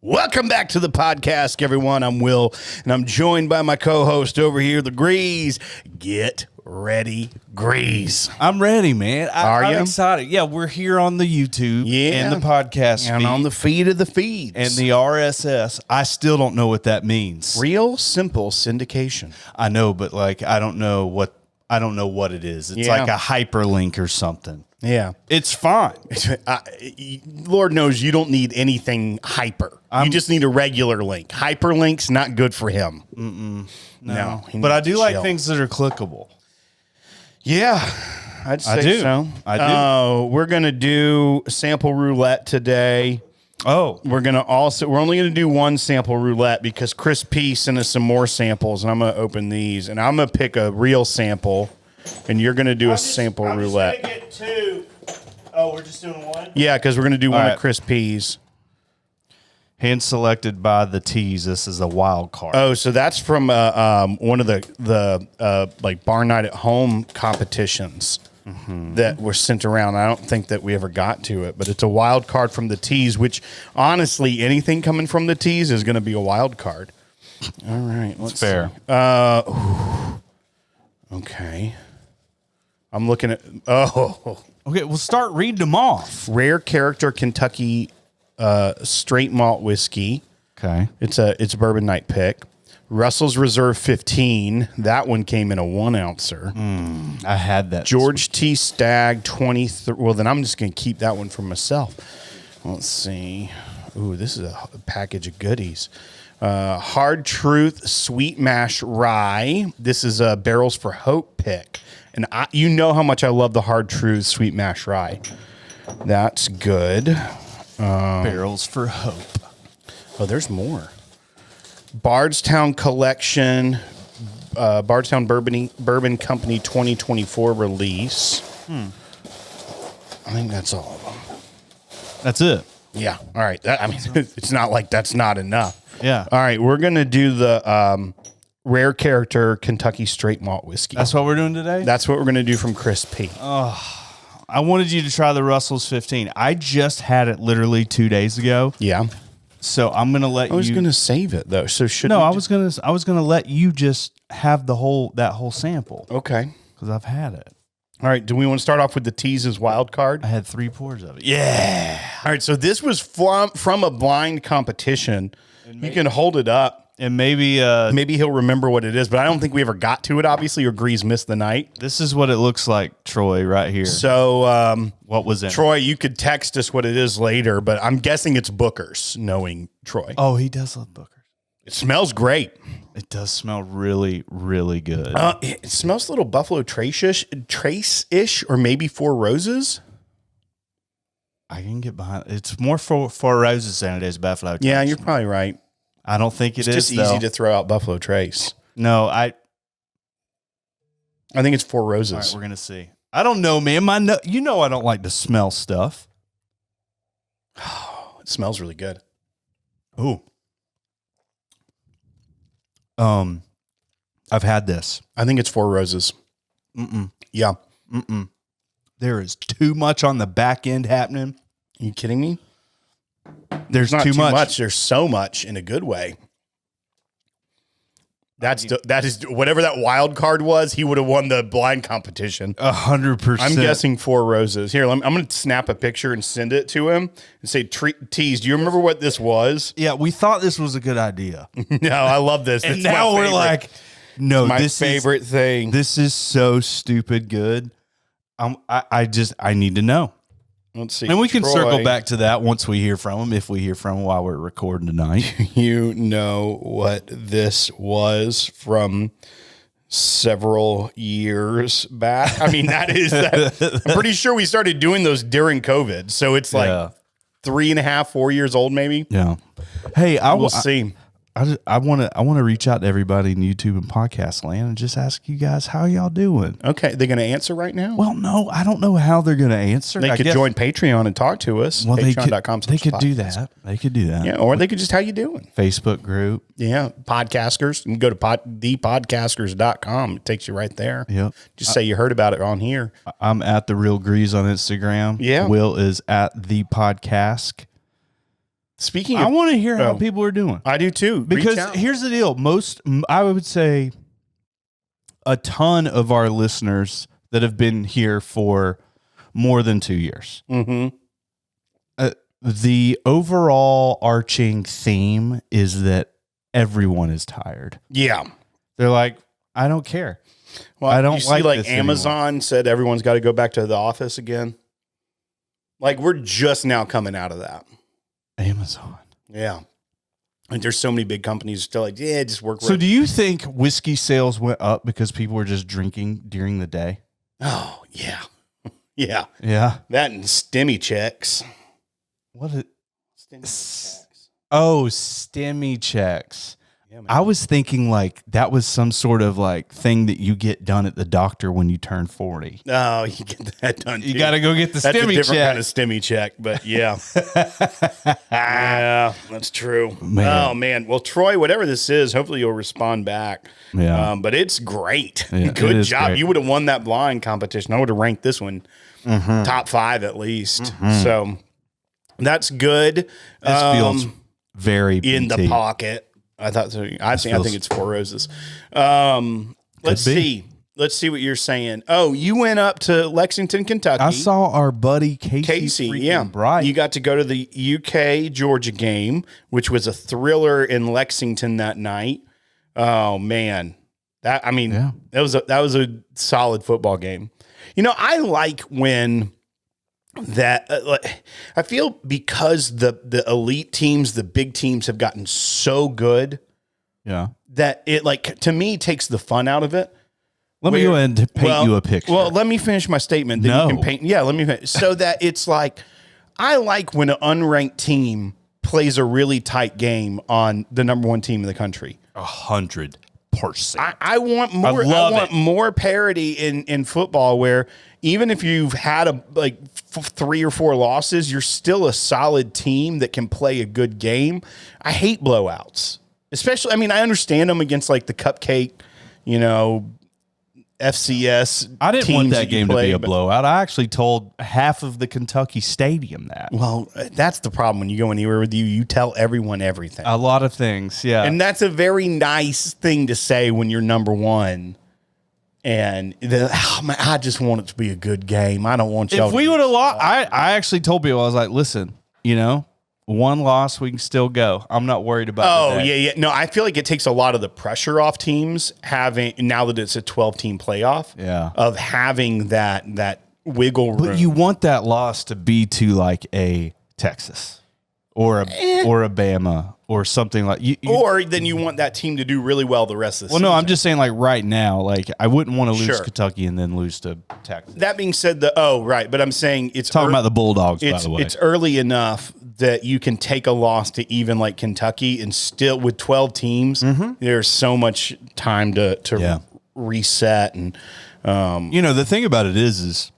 Welcome back to the podcast, everyone. I'm Will, and I'm joined by my co-host over here, the Grease. Get ready, Grease. I'm ready, man. I'm you? excited. Yeah, we're here on the YouTube and the podcast and feed on the feed of the feeds. and the RSS. I still don't know what that means. Real simple syndication. I know, but like I don't know what it is. It's Yeah. like a hyperlink or something. Yeah. It's fine. Lord knows you don't need anything hyper. You just need a regular link. Hyperlink's not good for him. No. he But I needs do to like chill. things that are clickable. Yeah, I'd say do. so. I do. We're going to do sample roulette today. Oh, We're only going to do one sample roulette because Chris P sent us some more samples, and I'm going to open these, and I'm going to pick a real sample, and you're going to do a sample roulette. I'm just gonna get two. Oh, we're just doing one? Yeah, because we're going to do one right. of Chris P's. Hand selected by the T's. This is a wild card. Oh, so that's from one of the like bar night at home competitions that were sent around. I don't think that we ever got to it, but it's a wild card from the T's, which honestly, anything coming from the T's is going to be a wild card. All right, let's fair. see. Okay. I'm looking at Okay, we'll start reading them off. rare character Kentucky straight malt whiskey. Okay. It's a bourbon night pick. Russell's Reserve 15. That one came in a 1 ouncer. I had that. George T. Stagg 23. Well, then I'm just going to keep that one for myself. Let's see. Ooh, this is a package of goodies. Hard Truth Sweet Mash Rye. This is a Barrels for Hope pick. And you know how much I love the Hard Truth Sweet Mash Rye. That's good. Barrels for Hope. Oh, there's more. Bardstown Collection, Bardstown Bourbon Company 2024 release. I think that's all of them. That's it. Yeah. All right. It's not like that's not enough. Yeah. All right. We're going to do the rare character Kentucky straight malt whiskey. That's what we're doing today? That's what we're going to do from Chris P. I wanted you to try the Russell's 15. I just had it literally 2 days ago. Yeah. So I'm going to let you. I was going to save it though. So should No, I was going to let you just have that whole sample Okay. cuz I've had it. All right. Do we want to start off with the Teases wild card? I had 3 pours of it. Yeah. All right, so this was from a blind competition. You can hold it up. And maybe Maybe he'll remember what it is, but I don't think we ever got to it, obviously, or Grease missed the night. this is what it looks like, Troy, right here. So, What was in it? Troy, you could text us what it is later, but I'm guessing it's Booker's, knowing Troy. Oh, he does love Booker. It smells great. It does smell really, really good. It smells a little Buffalo Trace-ish, or maybe Four Roses. I can get behind. It's more for Roses than it is Buffalo Trace. Yeah, you're probably right. I don't think It's it is just easy though. to throw out Buffalo Trace. No, I think it's Four All right, Roses. we're gonna see. I don't know, man. I don't like to smell stuff. It smells really good. Ooh. I've had this. I think it's Four Roses. Yeah. There is too much on the back end happening. Are you kidding me? There's Not too much. There's so much in a good way. That is whatever that wild card was. He would have won the blind competition. 100%. I'm guessing Four Roses. Here, I'm going to snap a picture and send it to him and say, "Tease, do you remember what this was?" Yeah, we thought this was a good idea, No, I love this. and It's my now we're favorite. like, no, my this favorite thing. This is so stupid good. I need to know. Let's see, And we can Troy, circle back to that once we hear from him, if we hear from him while we're recording tonight. You know what this was from several years back. I mean, I'm pretty sure we started doing those during COVID. So it's like 3.5, 4 years old, maybe. Yeah. Hey, We'll see. I want to reach out to everybody in YouTube and podcast land and just ask you guys, how y'all doing? Okay. They're going to answer right now? Well, no, I don't know how they're going to answer. They could join Patreon and talk to us. Well, Patreon.com. they could do that. They could do that. Yeah. Or they could just, how you doing? Facebook group. Yeah. Podcasters. You can go to thepodcasters.com. It takes you right there. Yep. Just say you heard about it on here. I'm at The Real Grease on Instagram. Yeah. Will is at The PodCask. Speaking I of, want to hear how people are doing. I do too. Because here's the deal. I would say a ton of our listeners that have been here for more than 2 years. Mm-hmm. The overall arching theme is that everyone is tired. Yeah. They're like, I don't care. Well, I don't you see, like this Amazon anymore. said everyone's got to go back to the office again. Like we're just now coming out of that. Amazon. Yeah. And there's so many big companies still like, yeah, just work. So do you think whiskey sales went up because people were just drinking during the day? Oh, yeah. Yeah. Yeah. That and STEMI checks. What it? STEMI checks. Oh, STEMI checks. Yeah, man. I was thinking like that was some sort of like thing that you get done at the doctor when you turn 40. Oh, you get that done. You got to go get the That's a STEMI different check. kind of STEMI check, but yeah. Yeah, that's true. Man. Oh, man. Well, Troy, whatever this is, hopefully you'll respond back. Yeah. But it's great. Yeah, Good it is job. great. You would have won that blind competition. I would have ranked this one top 5 at least. So that's good. This feels very in the BT. pocket. I thought so. I think it's 4 Roses. Let's be. see. Let's see what you're saying. Oh, you went up to Lexington, Kentucky. I saw our buddy Casey, freaking yeah. Bright. You got to go to the UK Georgia game, which was a thriller in Lexington that night. Oh man. That was a solid football game. You know, I like when that I feel because the elite teams, the big teams have gotten so good Yeah. that it like to me takes the fun out of it. Let me go ahead and paint you a picture. Well, let me finish my statement. Then No. you can paint. Yeah, let me finish. So that it's like, I like when an unranked team plays a really tight game on the number 1 team in the country. 100%. I want more. I want more parity in football, where even if you've had 3 or 4 losses, you're still a solid team that can play a good game. I hate blowouts, especially. I mean, I understand them against like the cupcake, FCS. I didn't want that game to be a but- blowout. I actually told half of the Kentucky stadium that. Well, that's the problem when you go anywhere with you. You tell everyone everything. A lot of things, yeah. And that's a very nice thing to say when you're number 1. And I just want it to be a good game. I don't want y'all. If we would have lost, I actually told people, I was like, listen, 1 loss, we can still go. I'm not worried about Oh, yeah. No, I feel like it takes a lot of the pressure off teams having, now that it's a 12-team playoff, of having that wiggle room. But you want that loss to be to like a Texas or a Bama or something like or then you want that team to do really well the rest of the season. no, I'm just saying like right now, like I wouldn't want to lose Sure. Kentucky and then lose to Texas. That being said, but I'm saying it's Talking about the Bulldogs, by it's the way. it's early enough that you can take a loss to even like Kentucky, and still with 12 teams, there's so much time to reset. And the thing about it is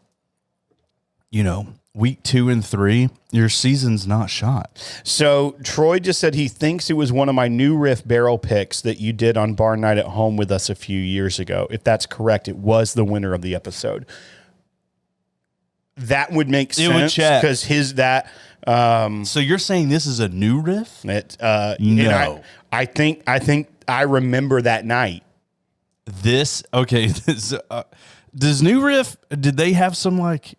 week 2 and 3, your season's not shot. so Troy just said he thinks it was one of my new riff barrel picks that you did on Bar Night at Home with us a few years ago. If that's correct, it was the winner of the episode. That would make It would sense check. because So you're saying this is a new riff? no. No. I think I remember that night. This does New Riff, did they have some like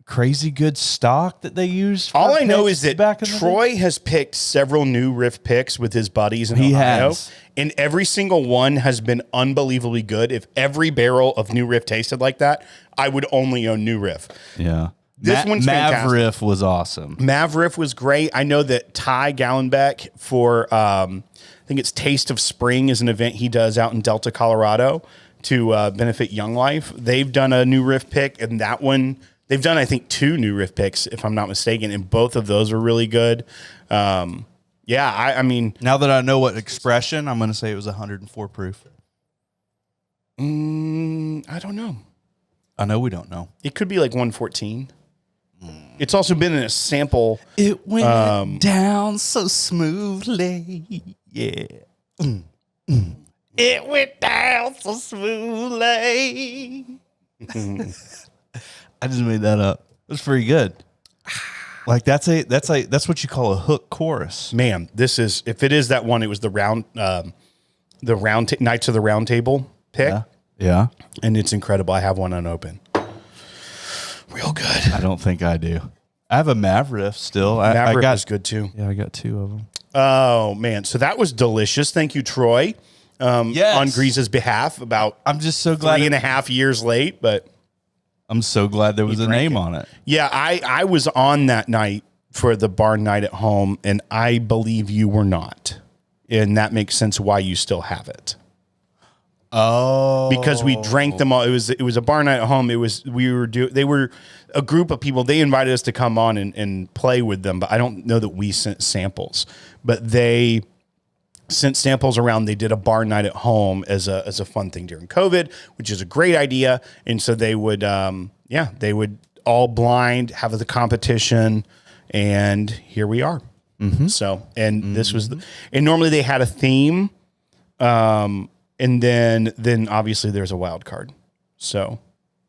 crazy good stock that they used? All I know is that back in the day? Troy has picked several new riff picks with his buddies in Ohio, has. and every single one has been unbelievably good. If every barrel of new riff tasted like that, I would only own new riff. Yeah. This one's fantastic. Maveriff was awesome. Maveriff was great. I know that Ty Gallenbeck for I think it's Taste of Spring is an event he does out in Delta, Colorado to benefit Young Life. They've done a new riff pick, and that one they've done I think 2 new riff picks if I'm not mistaken, and both of those are really good. I mean, Now that I know what expression, I'm going to say it was 104 proof. I don't know. I know we don't know. It could be like 114. It's also been in a sample. It went down so smoothly. Yeah. It went down so smoothly. I just made that up. It was pretty good. Like that's what you call a hook chorus. Man, this is, if it is that one, it was the Knights of the Round Table pick. Yeah. And it's incredible. I have one unopened. Real good. I don't think I do. I have a Maverick still. Maverick I got, is good too. Yeah, I got 2 of them. Oh man. So that was delicious. Thank you, Troy. Yes. On Grease's behalf, about I'm just so glad 3.5 years late, but I'm so glad there was a name on it. yeah, I was on that night for the bar night at home, and I believe you were not. And that makes sense why you still have it. Oh, Because we drank them all. It was a bar night at home. They were a group of people. They invited us to come on and play with them, but I don't know that we sent samples. But they sent samples around. They did a bar night at home as a fun thing during COVID, which is a great idea. And so they would they would all blind have the competition, and here we are. Mm-hmm. So, and this was and normally they had a theme. And then obviously there's a wild card. So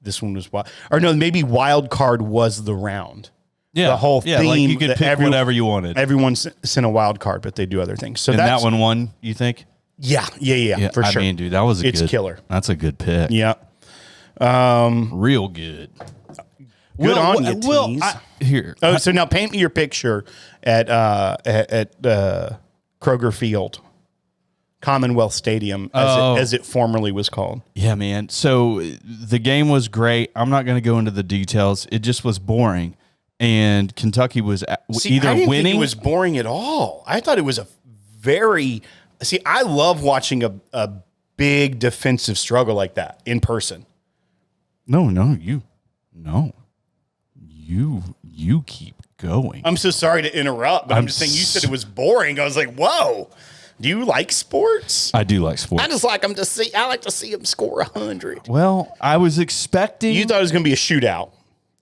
this one was wild. Or no, maybe wild card was the round. Yeah. The whole theme. Like you could pick whatever you wanted. Everyone sent a wild card, but they do other things. So and that one won, you think? Yeah, for sure. I mean, dude, that was it's killer. That's a good pick. Yeah. Real good. Good on you, tease. Here. Oh, so now paint me your picture at Kroger Field. Commonwealth Stadium, as it formerly was called. Yeah, man. So the game was great. I'm not going to go into the details. It just was boring, and Kentucky was either I didn't winning. Think it was boring at all. I thought it was a very. See, I love watching a big defensive struggle like that in person. No, you keep going. I'm so sorry to interrupt, but I'm just saying you said it was boring. I was like, whoa. Do you like sports? I do like sports. I just like them to see. I like to see them score 100. Well, I was expecting. You thought it was going to be a shootout.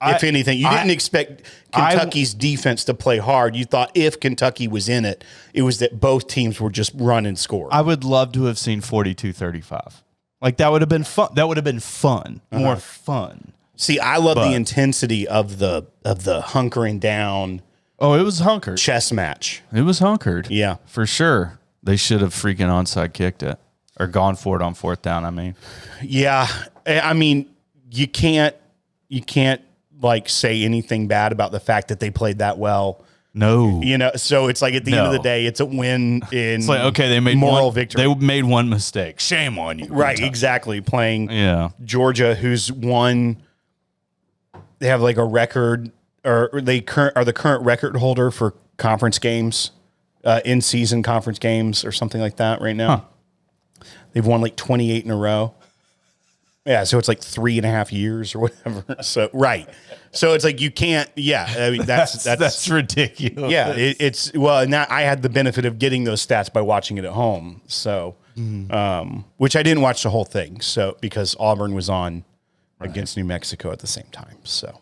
If anything, you didn't expect Kentucky's defense to play hard. You thought if Kentucky was in it, it was that both teams were just run and score. I would love to have seen 42-35. Like that would have been fun. That would have been fun. More fun. See, I love the intensity of the hunkering down. Oh, it was hunkered. Chess match. It was hunkered. Yeah, for sure. They should have freaking onside kicked it or gone for it on 4th down. I mean, yeah. I mean, you can't like say anything bad about the fact that they played that well. No, so it's like at the end of the day, it's a win in. It's like, okay, they made moral victory. They made one mistake. Shame on you. Right. Exactly. Playing Georgia, who's won. They have like a record, or are the current record holder for conference games. In-season conference games or something like that right now. Huh. They've won like 28 in a row. Yeah, so it's like 3.5 years or whatever. So so it's like you can't. Yeah, I mean that's ridiculous. Yeah, it's well. And I had the benefit of getting those stats by watching it at home. So, which I didn't watch the whole thing. So because Auburn was on against New Mexico at the same time. So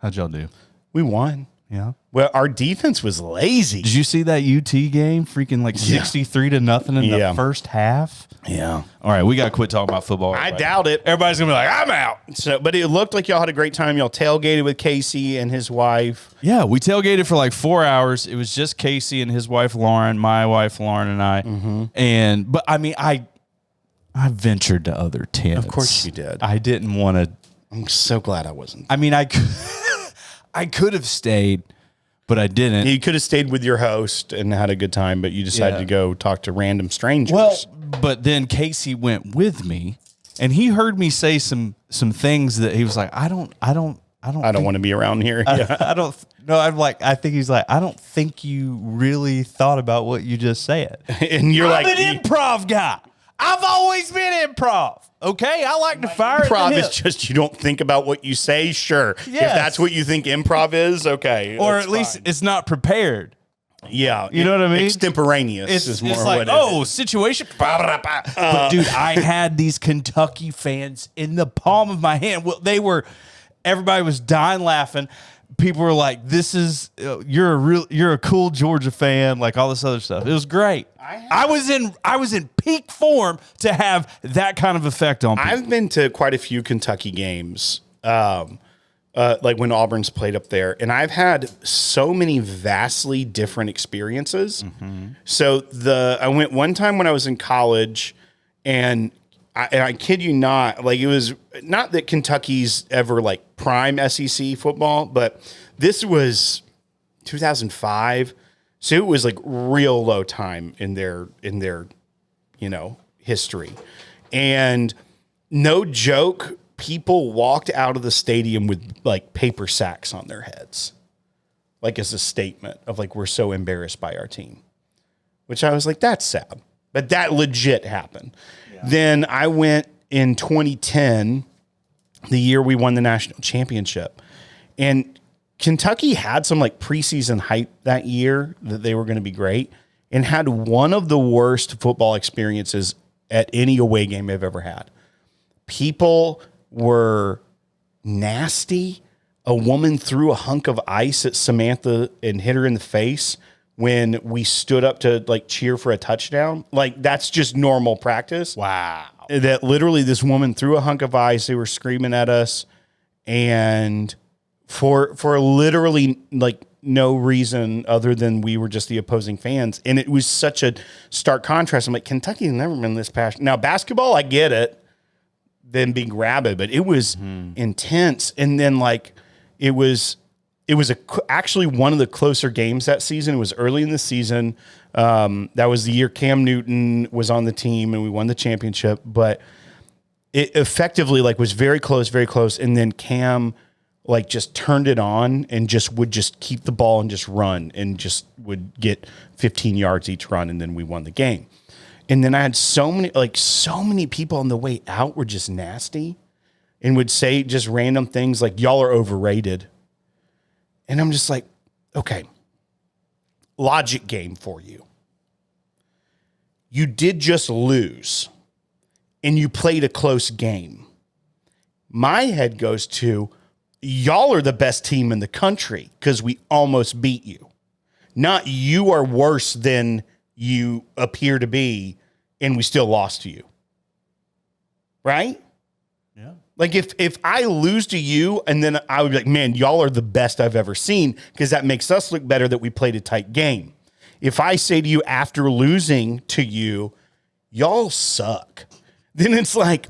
how'd y'all do? We won. Yeah. Well, our defense was lazy. Did you see that UT game? Freaking like 63-0 in the first half. Yeah. All right, we got to quit talking about football. I doubt it. Everybody's gonna be like, I'm out. So, but it looked like y'all had a great time. Y'all tailgated with Casey and his wife. Yeah, we tailgated for like 4 hours. It was just Casey and his wife Lauren, my wife Lauren, and I. But I mean, I ventured to other tents. Of course you did. I didn't want to. I'm so glad I wasn't. I mean, I could have stayed, but I didn't. You could have stayed with your host and had a good time, but you decided to go talk to random strangers. Well, but then Casey went with me, and he heard me say some things that he was like, I don't want to be around here. I don't. No, I'm like, I think he's like, I don't think you really thought about what you just said. And you're I'm an improv guy. I've always been improv. Okay, I like to fire. Improv is just you don't think about what you say. Sure, if that's what you think improv is, okay, or at least it's not prepared. Yeah, you know what I mean. Extemporaneous is more it's like, what situation. But dude, I had these Kentucky fans in the palm of my hand. Well, everybody was dying laughing. People were like, "This is you're a cool Georgia fan," like all this other stuff. It was great. I was in peak form to have that kind of effect on people. I've been to quite a few Kentucky games. like when Auburn's played up there, and I've had so many vastly different experiences. So I went one time when I was in college, and I kid you not, like, it was not that Kentucky's ever like prime SEC football, but this was 2005, so it was like real low time in their history, and no joke, people walked out of the stadium with like paper sacks on their heads, like as a statement of like, we're so embarrassed by our team, which I was like, that's sad, but that legit happened. Then I went in 2010, the year we won the national championship, and Kentucky had some like preseason hype that year that they were going to be great, and had one of the worst football experiences at any away game I've ever had. People were nasty. A woman threw a hunk of ice at Samantha and hit her in the face when we stood up to like cheer for a touchdown. Like, that's just normal practice. Wow. That literally this woman threw a hunk of ice. They were screaming at us, and for literally like no reason other than we were just the opposing fans. And it was such a stark contrast. I'm like, Kentucky's never been this passionate. Now basketball, I get it, them being rabid, but it was intense. And then like, it was actually one of the closer games that season. It was early in the season. That was the year Cam Newton was on the team and we won the championship, but it effectively like was very close. And then Cam like just turned it on and just would just keep the ball and just run and just would get 15 yards each run. And then we won the game. And then I had so many people on the way out were just nasty and would say just random things like, y'all are overrated. And I'm just like, okay, logic game for you. You did just lose and you played a close game. My head goes to, y'all are the best team in the country because we almost beat you. Not you are worse than you appear to be and we still lost to you. Right? Yeah. Like if I lose to you and then I would be like, man, y'all are the best I've ever seen because that makes us look better that we played a tight game. If I say to you after losing to you, y'all suck, then it's like,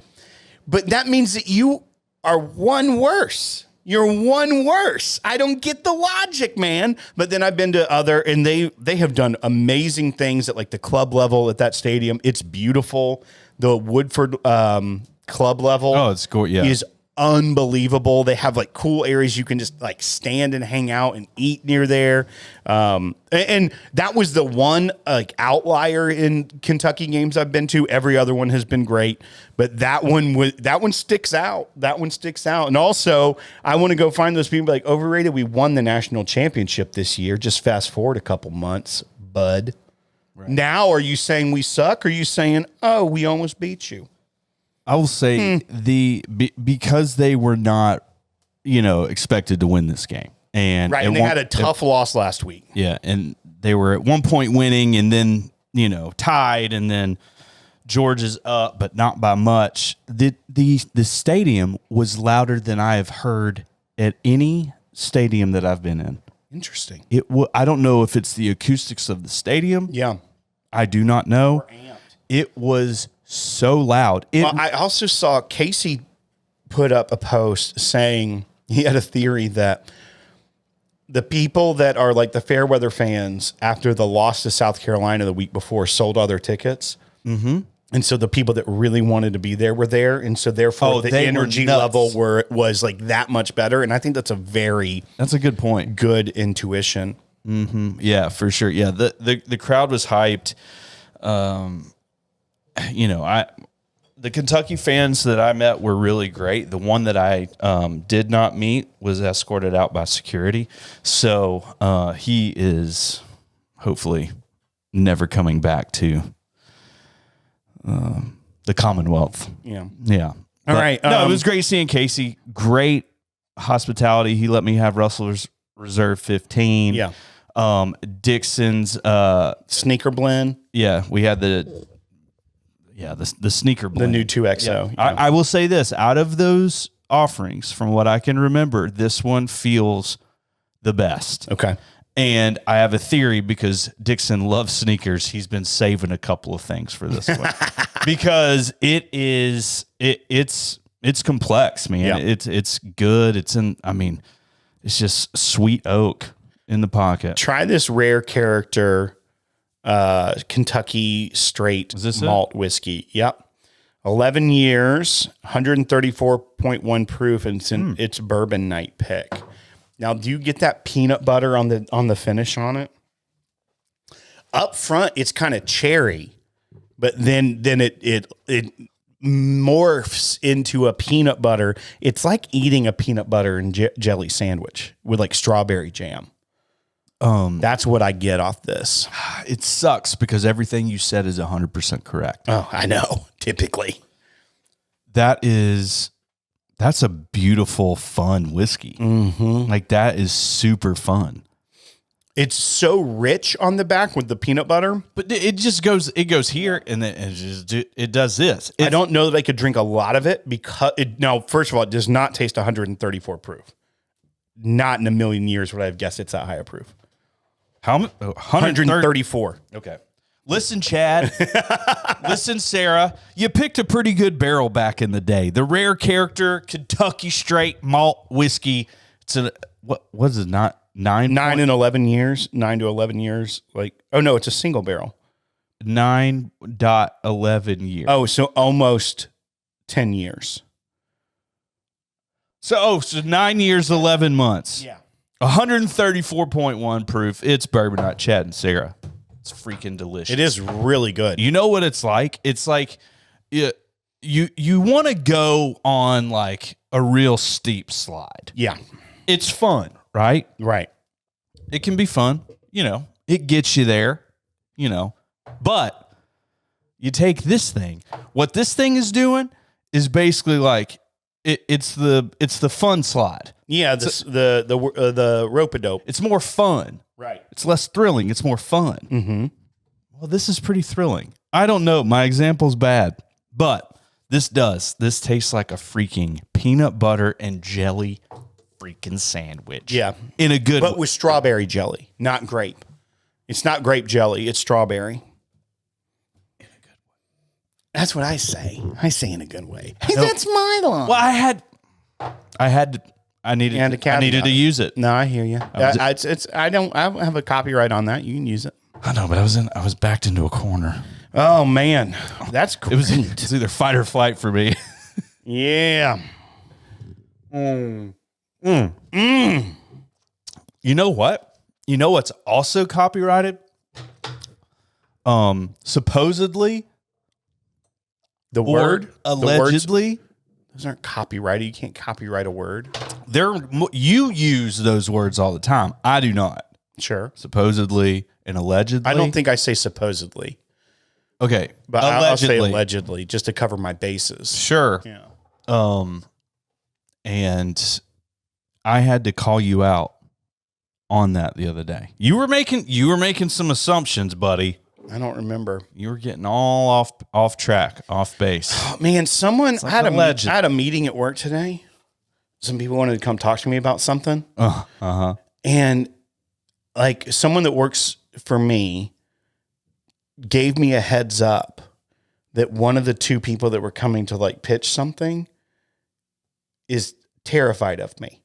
but that means that you are one worse. You're one worse. I don't get the logic, man. But then I've been to other, and they have done amazing things at like the club level at that stadium. It's beautiful. The Woodford club level, is unbelievable. They have like cool areas you can just like stand and hang out and eat near there. And that was the one like outlier in Kentucky games I've been to. Every other one has been great, but that one sticks out. That one sticks out. And also, I want to go find those people like overrated. We won the national championship this year. Just fast forward a couple months, bud. Right. Now, are you saying we suck? Or are you saying, oh, we almost beat you? I will say because they were not, expected to win this game, and right, and they had a tough loss last week. Yeah, and they were at one point winning, and then tied, and then Georgia's up, but not by much. The stadium was louder than I have heard at any stadium that I've been in. Interesting. I don't know if it's the acoustics of the stadium. Yeah, I do not know. It was so loud. I also saw Casey put up a post saying he had a theory that the people that are like the Fairweather fans after the loss to South Carolina the week before sold all their tickets. Mm-hmm. And so the people that really wanted to be there were there. And so therefore the energy level was like that much better. And I think that's a good point. Good intuition. Mm-hmm. Yeah, for sure. Yeah. The crowd was hyped. The Kentucky fans that I met were really great. The one that I did not meet was escorted out by security. So he is hopefully never coming back to the Commonwealth. Yeah. Yeah. All right. No, it was great seeing Casey. Great hospitality. He let me have Russell's Reserve 15. Yeah. Dixon's sneaker blend. Yeah, we had the sneaker blend. The new 2XO. Yeah. I will say this, out of those offerings, from what I can remember, this one feels the best. Okay. And I have a theory because Dixon loves sneakers. He's been saving a couple of things for this one because it's complex, man. Yeah. It's good. It's just sweet oak in the pocket. Try this rare character Kentucky straight malt whiskey. Yep. 11 years, 134.1 proof, and it's bourbon night pick. Now, do you get that peanut butter on the finish on it? Up front, it's kind of cherry, but then it morphs into a peanut butter. It's like eating a peanut butter and jelly sandwich with like strawberry jam. That's what I get off this. It sucks because everything you said is 100% correct. Oh, I know. Typically, that's a beautiful, fun whiskey. Mm-hmm. Like that is super fun. It's so rich on the back with the peanut butter, But it just goes here and then it does this. I don't know that I could drink a lot of it because first of all, it does not taste 134 proof. Not in a million years would I have guessed it's that high a proof. How much? 134. Okay. Listen, Chad. Listen, Sarah. You picked a pretty good barrel back in the day. The rare character Kentucky straight malt whiskey. It's what is it? Not 9 and 11 years. 9 to 11 years. It's a single barrel. 9.11 years. Oh, so almost 10 years. So 9 years, 11 months. Yeah. 134.1 proof. It's bourbon, not Chad and Sarah. It's freaking delicious. It is really good. You know what it's like? It's like you want to go on like a real steep slide. Yeah. It's fun, right? Right. It can be fun. It gets you there, but you take this thing. What this thing is doing is basically like it's the fun slide. Yeah, the rope-a-dope. It's more fun. Right. It's less thrilling. It's more fun. Mm-hmm. Well, this is pretty thrilling. I don't know. My example's bad, but this does. This tastes like a freaking peanut butter and jelly freaking sandwich. Yeah. In a good But way. with strawberry jelly, not grape. It's not grape jelly. It's strawberry. In a good way. That's what I say. I say in a good way. Hey, that's my line. Well, I needed to use it. No, I hear you. I don't have a copyright on that. You can use it. I know, but I was backed into a corner. Oh man, that's great. It was either fight or flight for me. Yeah. You know what? You know what's also copyrighted? Supposedly, The word, allegedly. Those aren't copyrighted. You can't copyright a word. You use those words all the time. I do not. Sure. Supposedly and allegedly. I don't think I say supposedly, Okay, but allegedly. I'll say allegedly just to cover my bases. Sure. Yeah. And I had to call you out on that the other day. You were making some assumptions, buddy. I don't remember. You were getting all off track, off base. Oh, man, I had a meeting at work today. Some people wanted to come talk to me about something. And like someone that works for me gave me a heads up that one of the two people that were coming to like pitch something is terrified of me.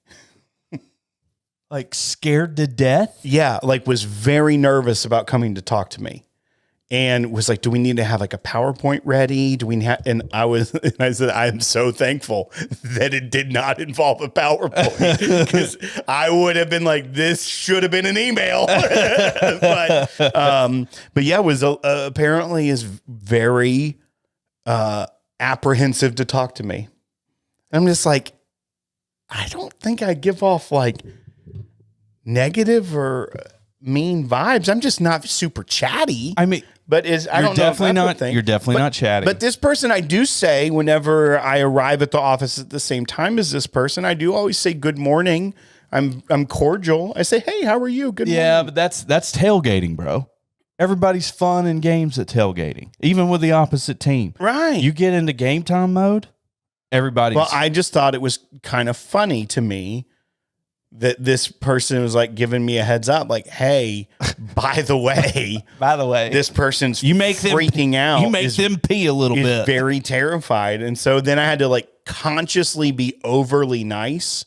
Like scared to death? Yeah, like was very nervous about coming to talk to me. And was like, do we need to have like a PowerPoint ready? And I said, I am so thankful that it did not involve a PowerPoint because I would have been like, this should have been an email. but yeah, was apparently is very apprehensive to talk to me. I'm just like, I don't think I give off like negative or mean vibes. I'm just not super chatty. I mean, but I don't know. You're definitely not chatty. But this person, I do say whenever I arrive at the office at the same time as this person, I do always say good morning. I'm cordial. I say, hey, how are you? Good morning. Yeah, but that's tailgating, bro. Everybody's fun in games at tailgating, even with the opposite team. Right. You get into game time mode, everybody's. Well, I just thought it was kind of funny to me that this person was like giving me a heads up, like, "Hey, by the way, this person's freaking out. You make them pee a little bit. Very terrified." And so then I had to like consciously be overly nice,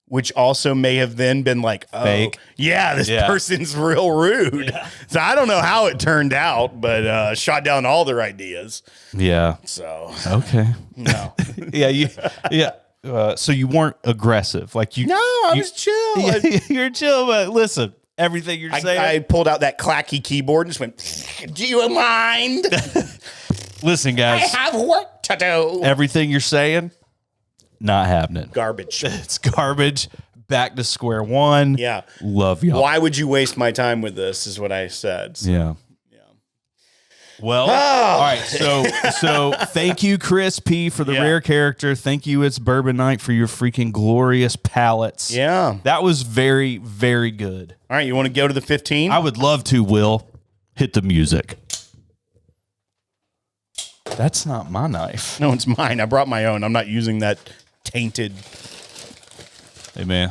which also may have then been like, "Oh, fake. Yeah, this person's real rude." Yeah. So I don't know how it turned out, but shot down all their ideas. Yeah. So okay. No. Yeah. So you weren't aggressive, like you. No, I was chill. You're chill, but listen, everything you're saying. I pulled out that clacky keyboard and just went, "Do you mind?" Listen, guys, I have work to do. Everything you're saying, not happening. Garbage. It's garbage. Back to square one. Yeah. Love y'all. Why would you waste my time with this? Is what I said. So. Yeah. Well, all right. So thank you, Chris P, for the rare character. Thank you, It's Bourbon Night, for your freaking glorious palates. Yeah. That was very, very good. All right. You want to go to the 15? I would love to, Will. Hit the music. That's not my knife. No, it's mine. I brought my own. I'm not using that tainted. Hey, man.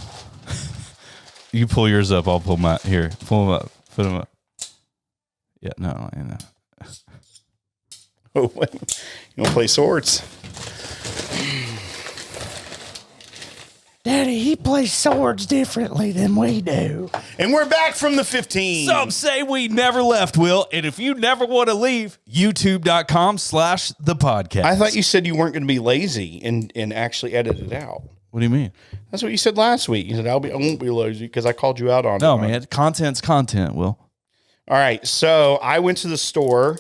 You pull yours up. I'll pull my. Here. Pull them up. Put them up. Yeah, no. Oh, wait. You want to play swords? Daddy, he plays swords differently than we do. And we're back from the 15. Some say we never left, Will. And if you never want to leave, youtube.com/the podcast. I thought you said you weren't going to be lazy and actually edit it out. What do you mean? That's what you said last week. You said, I won't be lazy because I called you out on it. No, man. Content's content, Will. All right. So I went to the store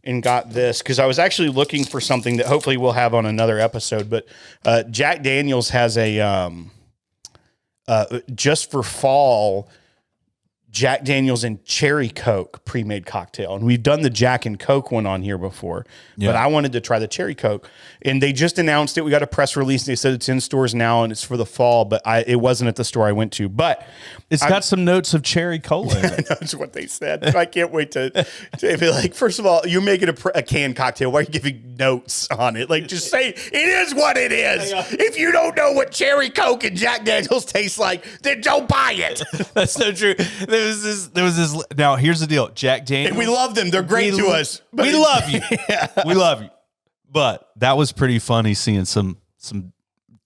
and got this because I was actually looking for something that hopefully we'll have on another episode. But Jack Daniel's has a just for fall Jack Daniel's and Cherry Coke pre-made cocktail. And we've done the Jack and Coke one on here before, but I wanted to try the Cherry Coke. And they just announced it. We got a press release. They said it's in stores now and it's for the fall, but it wasn't at the store I went to. But it's got some notes of cherry cola in it. That's what they said. I can't wait to be like, first of all, you're making a canned cocktail. Why are you giving notes on it? Like, just say, it is what it is. If you don't know what Cherry Coke and Jack Daniel's taste like, then don't buy it. That's so true. There was this. Now, here's the deal. Jack Daniels. And we love them. They're great to us. We love you. We love you. But that was pretty funny seeing some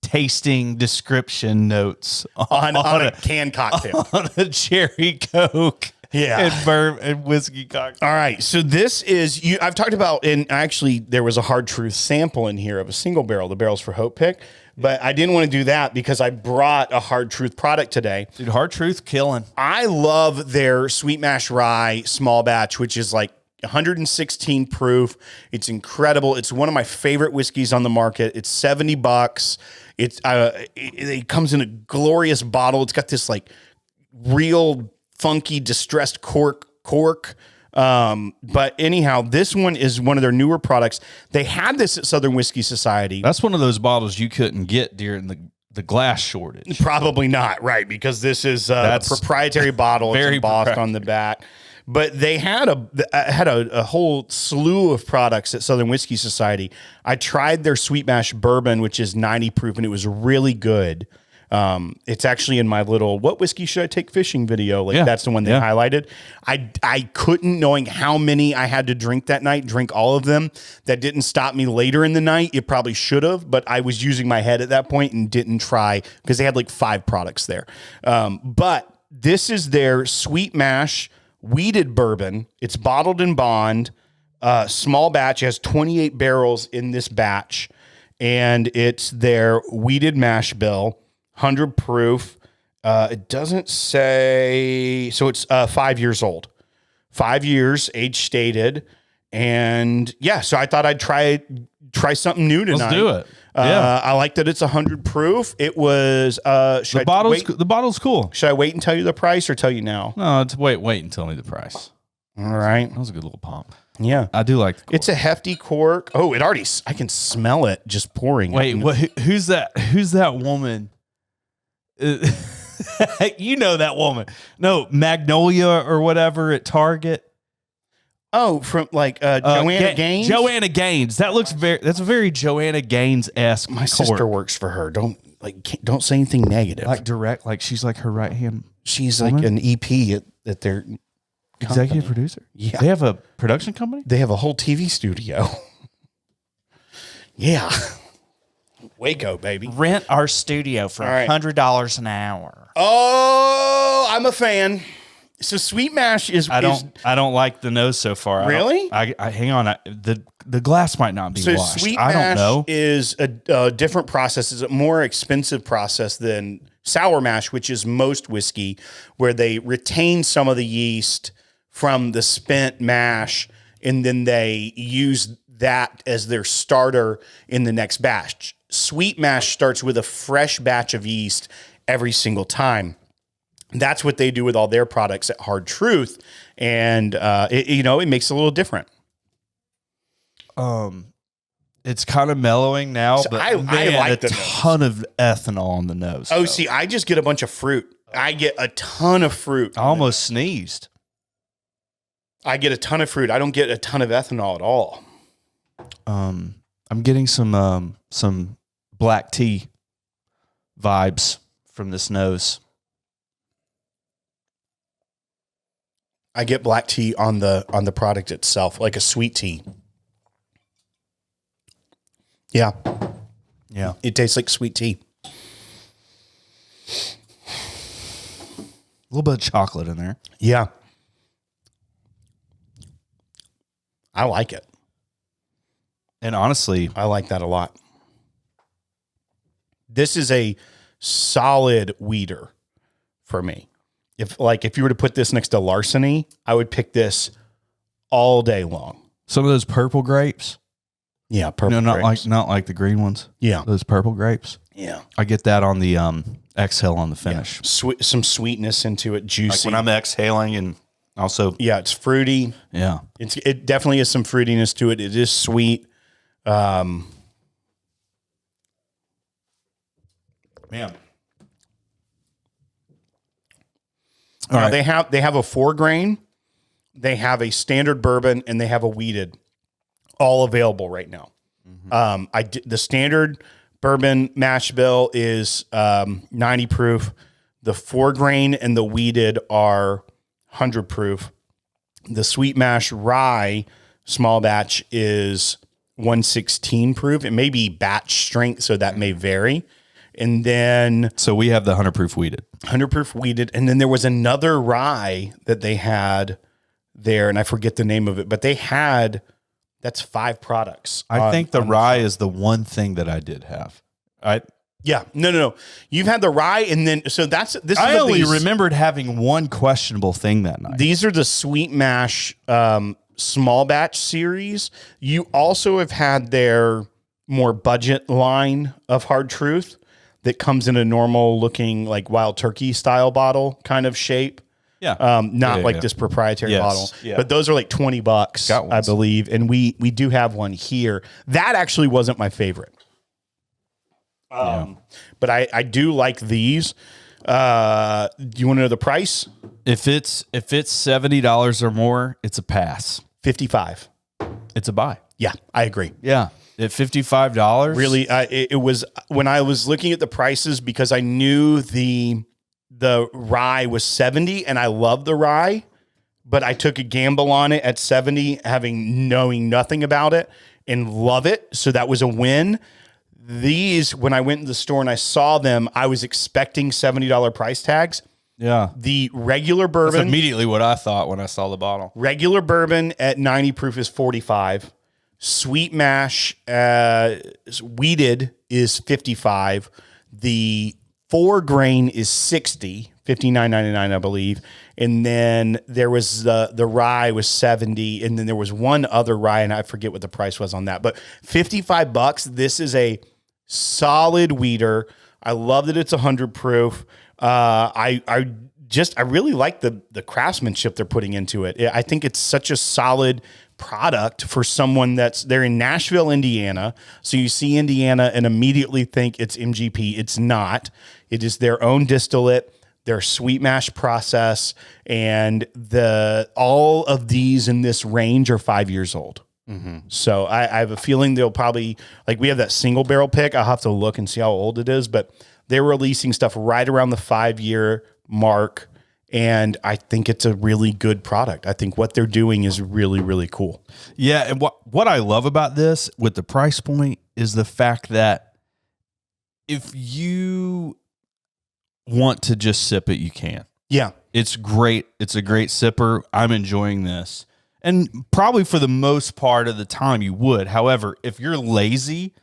tasting description notes on a canned cocktail. On a Cherry Coke. Yeah. And bourbon and whiskey cocktail. All right. So this is, I've talked about, and actually there was a Hard Truth sample in here of a single barrel, the Barrels for Hope pick. But I didn't want to do that because I brought a Hard Truth product today. Dude, Hard Truth killing. I love their Sweet Mash Rye small batch, which is like 116 proof. It's incredible. It's one of my favorite whiskeys on the market. It's $70. It comes in a glorious bottle. It's got this like real funky distressed cork. But anyhow, this one is one of their newer products. They had this at Southern Whiskey Society. That's one of those bottles you couldn't get during the glass shortage. Probably not, right? Because this is a proprietary bottle. Very embossed on the back. But they had a whole slew of products at Southern Whiskey Society. I tried their Sweet Mash Bourbon, which is 90 proof, and it was really good. It's actually in my little "What whiskey should I take fishing" video. That's the one they highlighted. I couldn't, knowing how many I had to drink that night, drink all of them. That didn't stop me later in the night. It probably should have, but I was using my head at that point and didn't try because they had like 5 products there. But this is their Sweet Mash Weeded Bourbon. It's bottled in bond, small batch. It has 28 barrels in this batch, and it's their Weeded Mash Bill. 100 proof. It doesn't say, so it's 5 years old. 5 years, age stated. And yeah, so I thought I'd try something new tonight. Let's do it. I like that it's 100 proof. It was, the bottle's cool. Should I wait and tell you the price or tell you now? No, it's wait and tell me the price. All right. That was a good little pump. Yeah. I do like the cork. It's a hefty cork. Oh, I can smell it just pouring. Wait, who's that? Who's that woman? You know that woman. No, Magnolia or whatever at Target. Oh, from like Joanna Gaines. Joanna Gaines. That's a very Joanna Gaines-esque. My sister works for her. Don't say anything negative. Like she's like her right hand. She's like an EP at their Executive producer. Yeah, they have a production company. They have a whole TV studio. Yeah, Waco, baby. Rent our studio for $100 an hour. Oh, I'm a fan. So Sweet Mash is. I don't like the nose so far. Really? I hang on. The glass might not be washed. Sweet I Mash don't know. is a different process. It's a more expensive process than sour mash, which is most whiskey, where they retain some of the yeast from the spent mash, and then they use that as their starter in the next batch. Sweet Mash starts with a fresh batch of yeast every single time. That's what they do with all their products at Hard Truth, and it makes it a little different. It's kind of mellowing now, So but I like a ton of ethanol on the nose. Oh, see, I just get a bunch of fruit. I get a ton of fruit. I almost sneezed. I get a ton of fruit. I don't get a ton of ethanol at all. I'm getting some black tea vibes from this nose. I get black tea on the product itself, like a sweet tea. Yeah. Yeah. It tastes like sweet tea. A little bit of chocolate in there. Yeah. I like it. And honestly, I like that a lot. This is a solid weeder for me. If you were to put this next to Larceny, I would pick this all day long. some of those purple grapes. Yeah, purple grapes. not like the green ones. Yeah. Those purple grapes. Yeah. I get that on the exhale on the finish. Some sweetness into it, juicy. Like when I'm exhaling and also it's fruity. yeah. It definitely has some fruitiness to it. It is sweet. Man. All right. right. They have a 4-grain, they have a standard bourbon, and they have a wheated, all available right now. Mm-hmm. The standard bourbon mash bill is 90 proof. The 4-grain and the wheated are 100 proof. The sweet mash rye small batch is 116 proof. It may be batch strength, so that may vary. And then So we have the 100 proof wheated. 100 proof wheated. And then there was another rye that they had there, and I forget the name of it, but that's 5 products. I think the rye is the one thing that I did have. Yeah. No. You've had the rye, and then, so I only remembered having one questionable thing that night. These are the sweet mash small batch series. You also have had their more budget line of Hard Truth that comes in a normal looking like Wild Turkey style bottle kind of shape. Yeah. Not this proprietary bottle, but those are like $20, I believe. And we do have one here. That actually wasn't my favorite. But I do like these. Do you want to know the price? If it's $70 or more, it's a pass. $55. It's a buy. Yeah, I agree. Yeah. At $55. Really, it was when I was looking at the prices, because I knew the rye was 70 and I love the rye, but I took a gamble on it at 70, knowing nothing about it, and love it. So that was a win. These, when I went in the store and I saw them, I was expecting $70 price tags. Yeah. The regular bourbon. That's immediately what I thought when I saw the bottle. Regular bourbon at 90 proof is $45. Sweet mash wheated is $55. The 4-grain is $60, $59.99, I believe. And then there was the rye was $70, and then there was one other rye, and I forget what the price was on that. But $55. This is a solid weeder. I love that it's 100 proof. I really like the craftsmanship they're putting into it. I think it's such a solid product for someone they're in Nashville, Indiana. So you see Indiana and immediately think it's MGP. It's not. It is their own distillate. their sweet mash process, and all of these in this range are 5 years old. So I have a feeling they'll probably, like, we have that single barrel pick. I'll have to look and see how old it is, but they're releasing stuff right around the 5-year mark. And I think it's a really good product. I think what they're doing is really, really cool. Yeah. And what I love about this with the price point is the fact that if you want to just sip it, you can. Yeah. It's great. It's a great sipper. I'm enjoying this. And probably for the most part of the time you would. However, if you're lazy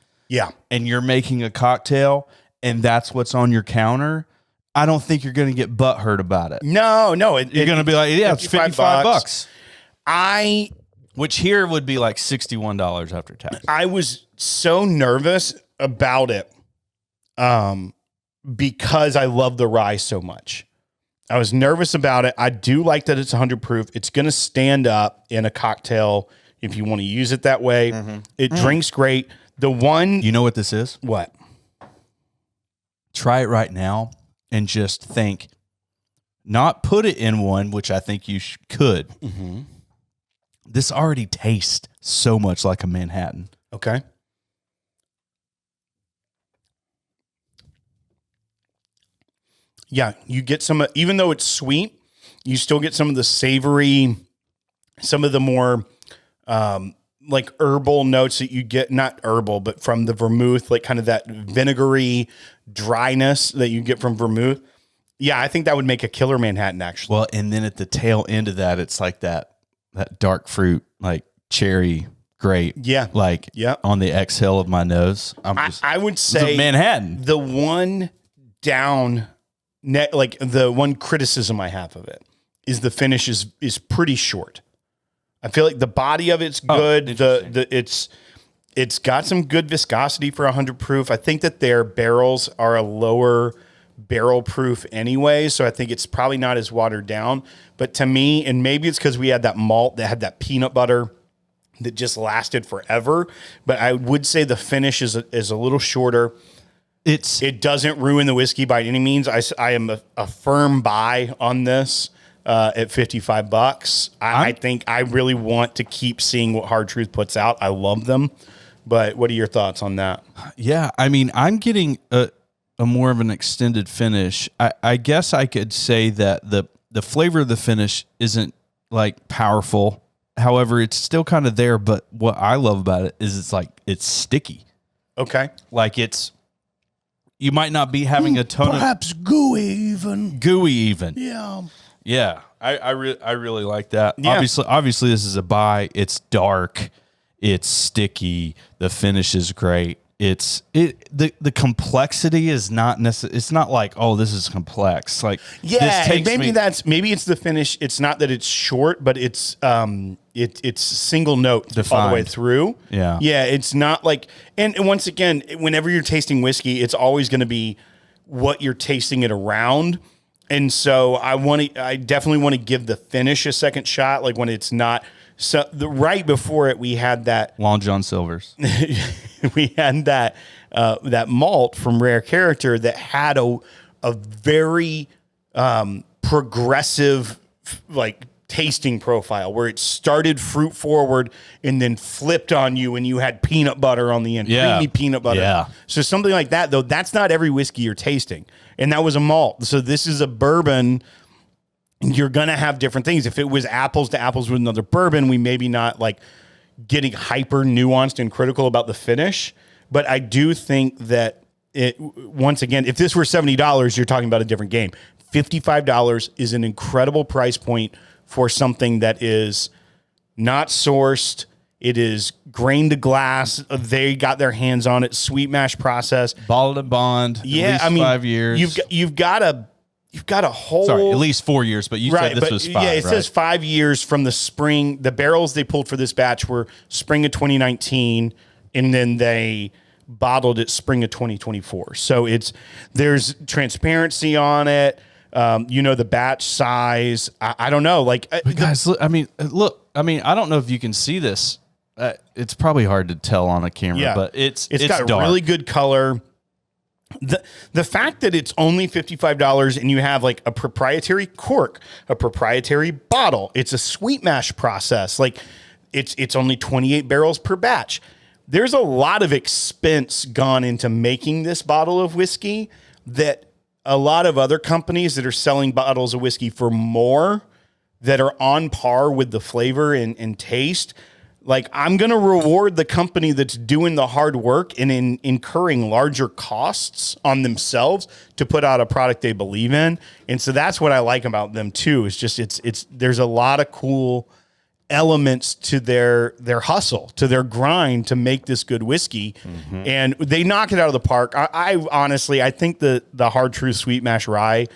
and you're making a cocktail and that's what's on your counter, I don't think you're going to get butthurt about it. No. You're going to be like, yeah, it's $55. Which here would be like $61 after tax. I was so nervous about it because I love the rye so much. I was nervous about it. I do like that it's 100 proof. It's going to stand up in a cocktail if you want to use it that way. It drinks great. The one... You know what this is? What? Try it right now and just think, not put it in one, which I think you could. This already tastes so much like a Manhattan. Okay. Yeah, you get some, even though it's sweet, you still get some of the savory, some of the more like herbal notes that you get, not herbal, but from the vermouth, like kind of that vinegary dryness that you get from vermouth. Yeah, I think that would make a killer Manhattan, actually. Well, and then at the tail end of that, it's like that dark fruit, like cherry grape. Yeah. Like on the exhale of my nose. I would say Manhattan. The one down... like the one criticism I have of it is the finish is pretty short. I feel like the body of it's good. It's got some good viscosity for 100 proof. I think that their barrels are a lower barrel proof anyway, so I think it's probably not as watered down. But to me, and maybe it's because we had that malt that had that peanut butter that just lasted forever, but I would say the finish is a little shorter. It doesn't ruin the whiskey by any means. I am a firm buy on this at $55. I think I really want to keep seeing what Hard Truth puts out. I love them, but what are your thoughts on that? Yeah, I mean, I'm getting a more of an extended finish. I guess I could say that the flavor of the finish isn't like powerful. However, it's still kind of there. But what I love about it is it's sticky. Okay, like you might not be having a ton perhaps gooey even. Yeah. I really like that. Yeah. Obviously this is a buy. It's dark. It's sticky. The finish is great. The complexity is not necessarily. It's not like, oh, this is complex. Like, yeah, maybe it's the finish. It's not that it's short, but it's single note all the way through. Yeah, it's not like. And once again, whenever you're tasting whiskey, it's always going to be what you're tasting it around. And so I definitely want to give the finish a second shot. Like when it's not. So right before it, we had that Long John Silver's. We had that malt from Rare Character that had a very progressive like tasting profile where it started fruit forward and then flipped on you and you had peanut butter on the end, creamy peanut butter. Yeah. So something like that, though, that's not every whiskey you're tasting. And that was a malt. So this is a bourbon. You're going to have different things. If it was apples to apples with another bourbon, we maybe not like getting hyper nuanced and critical about the finish. But I do think that once again, if this were $70, you're talking about a different game. $55 is an incredible price point for something that is not sourced. It is grain to glass. They got their hands on it. Sweet mash process. Bottled and bond. Yeah. At least 5 years. You've got a whole... Sorry, at least 4 years, but you said this was 5, yeah, it says 5 years from the spring. The barrels they pulled for this batch were spring of 2019, and then they bottled it spring of 2024. So there's transparency on it. The batch size. I don't know. Like, but guys, look, I mean, I don't know if you can see this. It's probably hard to tell on a camera, but it's got dark. really good color. The fact that it's only $55 and you have like a proprietary cork, a proprietary bottle, it's a sweet mash process. Like it's only 28 barrels per batch. There's a lot of expense gone into making this bottle of whiskey that a lot of other companies that are selling bottles of whiskey for more that are on par with the flavor and taste. Like, I'm going to reward the company that's doing the hard work and incurring larger costs on themselves to put out a product they believe in. And so that's what I like about them too. It's just, there's a lot of cool elements to their hustle, to their grind to make this good whiskey. Mm-hmm. And they knock it out of the park. I honestly, I think the Hard Truth Sweet Mash Rye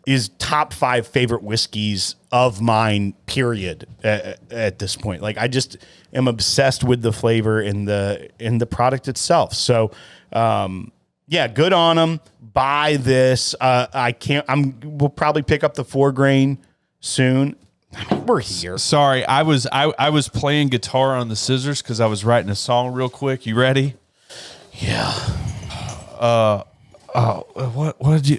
is top 5 favorite whiskeys of mine, period, at this point. Like, I just am obsessed with the flavor in the product itself. So, yeah, good on them. Buy this. We'll probably pick up the 4 grain soon. I mean, we're here. Sorry, I was playing guitar on the scissors because I was writing a song real quick. You ready? Yeah. What'd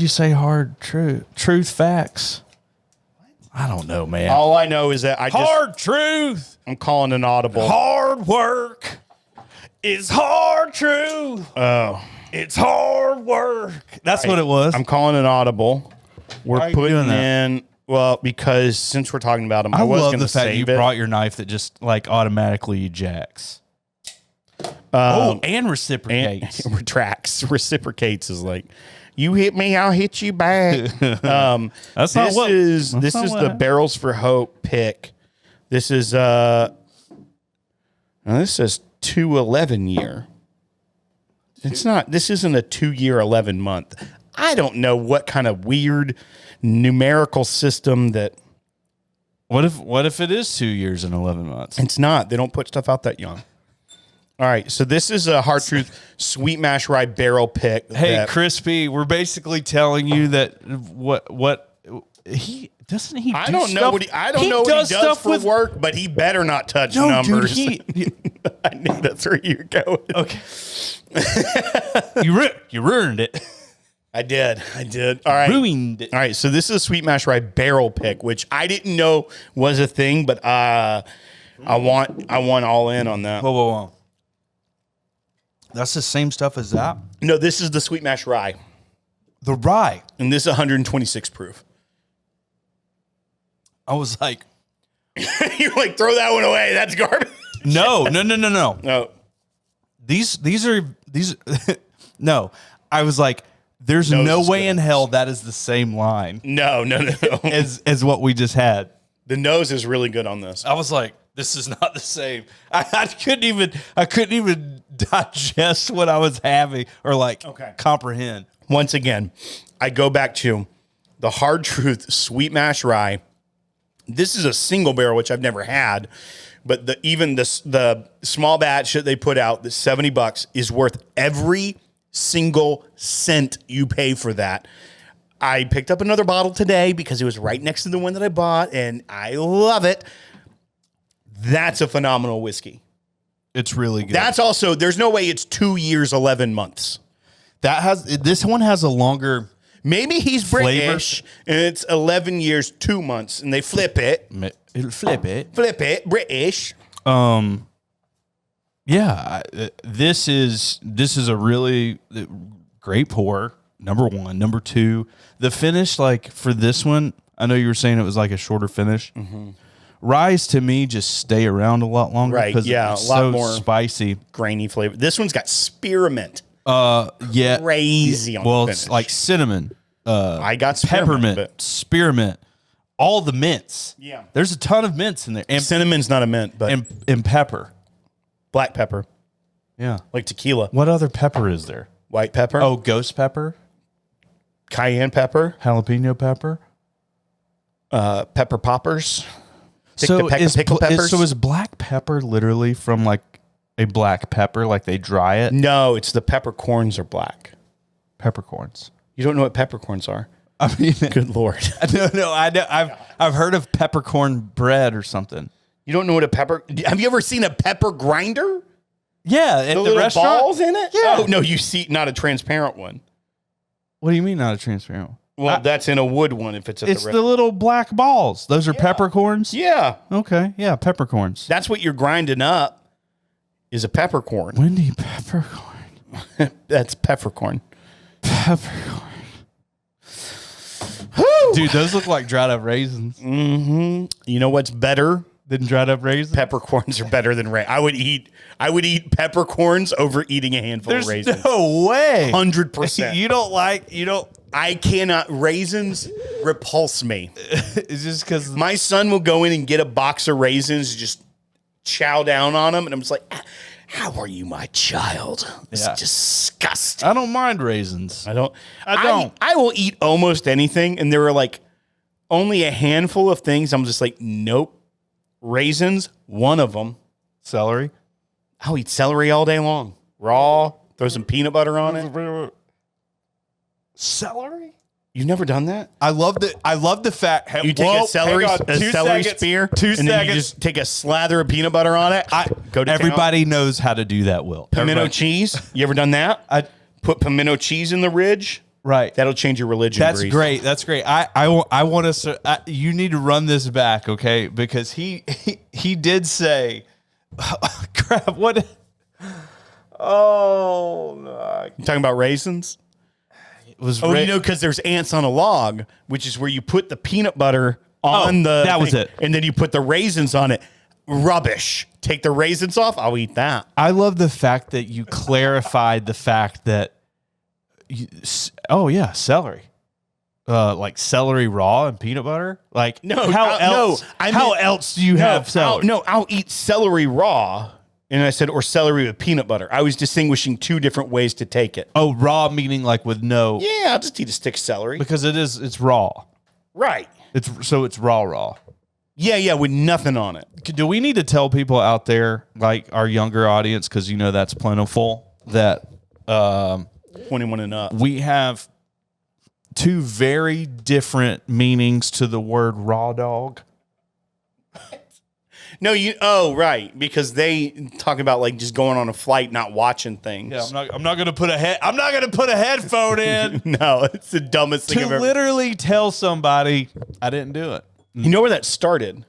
you say? Hard truth facts. I don't know, man. All I know is that hard truth. I'm calling an audible. Hard work is hard truth. Oh, it's hard work. That's what it was. I'm calling an audible. We're putting in, well, because since we're talking about them, I was love going the to fact save you it. brought your knife that just like automatically ejects. And reciprocates. And reciprocates is like, you hit me, I'll hit you back. That's this is the Barrels for Hope pick. This is now this says 211 year. It's not. This isn't a 2 year 11 month. I don't know what kind of weird numerical system that. What if it is 2 years and 11 months? It's not. They don't put stuff out that young. All right, so this is a Hard Truth Sweet Mash Rye barrel pick. Hey, Crispy, we're basically telling you that what he doesn't he. I don't know what he does for work, but he better not touch numbers. Dude, I knew that's where you're going. Okay, you ruined it. I did. All right. Ruined it. All right. So this is a Sweet Mash Rye barrel pick, which I didn't know was a thing, but I want all in on that. Whoa. That's the same stuff as that? No, this is the Sweet Mash Rye. The rye. And this is 126 proof. I was like, you're like, throw that one away. That's garbage. No. No. These are no. I was like, there's no way in hell that is the same line. No. as what we just had. The nose is really good on this. I was like, this is not the same. I couldn't even digest what I was having or comprehend. Once again, I go back to the Hard Truth Sweet Mash Rye. This is a single barrel, which I've never had, but the small batch that they put out, the $70 is worth every single cent you pay for that. I picked up another bottle today because it was right next to the one that I bought, and I love it. That's a phenomenal whiskey. It's really good. That's also, there's no way it's 2 years, 11 months. This one has a longer. Maybe he's flavor. British and it's 11 years, 2 months, and they flip it. Flip it, British. Yeah, this is a really great pour. Number one, number two, the finish. Like for this one, I know you were saying it was like a shorter finish. Mm-hmm. Ryes to me just stay around a lot longer, right? Yeah, it's a lot so more spicy, grainy flavor. This one's got spearmint. Yeah, crazy. On well, the it's like cinnamon. I got peppermint, spearmint, all the mints. Yeah, there's a ton of mints in there. And cinnamon's not a mint, but and pepper, black pepper. Yeah, like tequila. What other pepper is there? White pepper. Oh, ghost pepper, cayenne pepper, jalapeno pepper, pepper poppers. So is black pepper literally from like a black pepper, like they dry it? No, it's the peppercorns are black. Peppercorns. You don't know what peppercorns are? I mean, good Lord. No, I know. I've heard of peppercorn bread or something. You don't know what a pepper? Have you ever seen a pepper grinder? Yeah, at the little restaurant. balls in it? Yeah. Oh, no, you see, not a transparent one. What do you mean not a transparent one? Well, that's in a wood one if it's at It's the the little black balls. Those are peppercorns? Yeah. Okay, yeah, peppercorns. That's what you're grinding up is a peppercorn. Wendy peppercorn. That's peppercorn. Peppercorn. Dude, those look like dried up raisins. Mm-hmm. You know what's better? Than dried up raisins? Peppercorns are better than raisins. I would eat peppercorns over eating a handful of raisins. No way. 100%. You don't. I cannot. Raisins repulse me. It's just because My son will go in and get a box of raisins, just chow down on them, and I'm just like, how are you, my child? It's disgusting. I don't mind raisins. I don't. don't. I will eat almost anything, and there are like only a handful of things I'm just like, nope. Raisins, one of them. Celery. I'll eat celery all day long. Raw, throw some peanut butter on it. Celery? You've never done that? I love the fact You take a celery spear, and then you just take a slather of peanut butter on it. Go to everybody knows how to do that, Will. town. Pimento Everybody- cheese. You ever done that? Put pimento cheese in the ridge. Right. That'll change your religion. That's Grease. great. That's great. I want to. You need to run this back, okay? Because he did say, "Crap! What? Oh, no. You talking about raisins? It was. Oh, you know, because there's ants on a log, which is where you put the peanut butter on the. that was it. And then you put the raisins on it. Rubbish. Take the raisins off. I'll eat that. I love the fact that you clarified the fact that. Celery. Like celery raw and peanut butter. Like No, how else? How else do you have celery? I'll eat celery raw. And I said, or celery with peanut butter. I was distinguishing two different ways to take it. Oh, raw meaning like with no. Yeah, I'll just eat a stick of celery. Because it's raw. Right. It's raw. Yeah, with nothing on it. Do we need to tell people out there, like our younger audience, because you know that's plentiful, that 21 and up. we have two very different meanings to the word raw dog? No, right. Because they talk about like just going on a flight, not watching things. Yeah, I'm not gonna put a headphone in No, it's the dumbest thing to I've ever. literally tell somebody I didn't do it. You know where that started?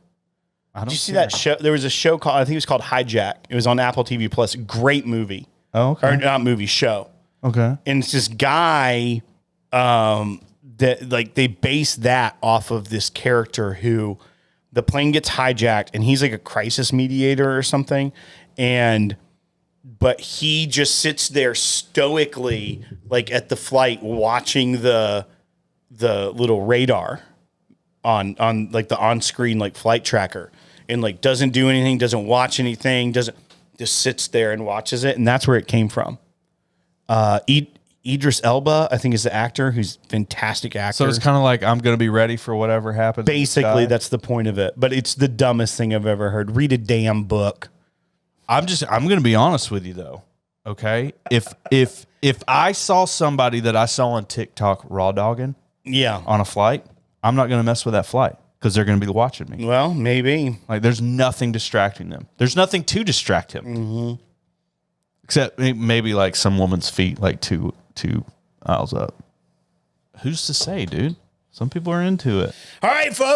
I don't Did you see that show? There was a show called, I think it was called Hijack. It was on Apple TV Plus. Great movie. Oh, okay. Or not movie, show. Okay. And it's this guy that like they base that off of this character who the plane gets hijacked and he's like a crisis mediator or something. But he just sits there stoically, like at the flight, watching the little radar on like the on-screen like flight tracker, and like doesn't do anything, doesn't watch anything, just sits there and watches it. And that's where it came from. Idris Elba, I think, is the actor who's a fantastic actor. So it's kind of like I'm going to be ready for whatever happens. Basically, that's the point of it. But it's the dumbest thing I've ever heard. Read a damn book. I'm going to be honest with you though. Okay, if I saw somebody that I saw on TikTok raw dogging, on a flight, I'm not going to mess with that flight because they're going to be watching me. Well, maybe. Like there's nothing distracting them. There's nothing to distract him. Mm-hmm. Except maybe like some woman's feet, like two aisles up. Who's to say, dude? Some people are into it. All right, folks.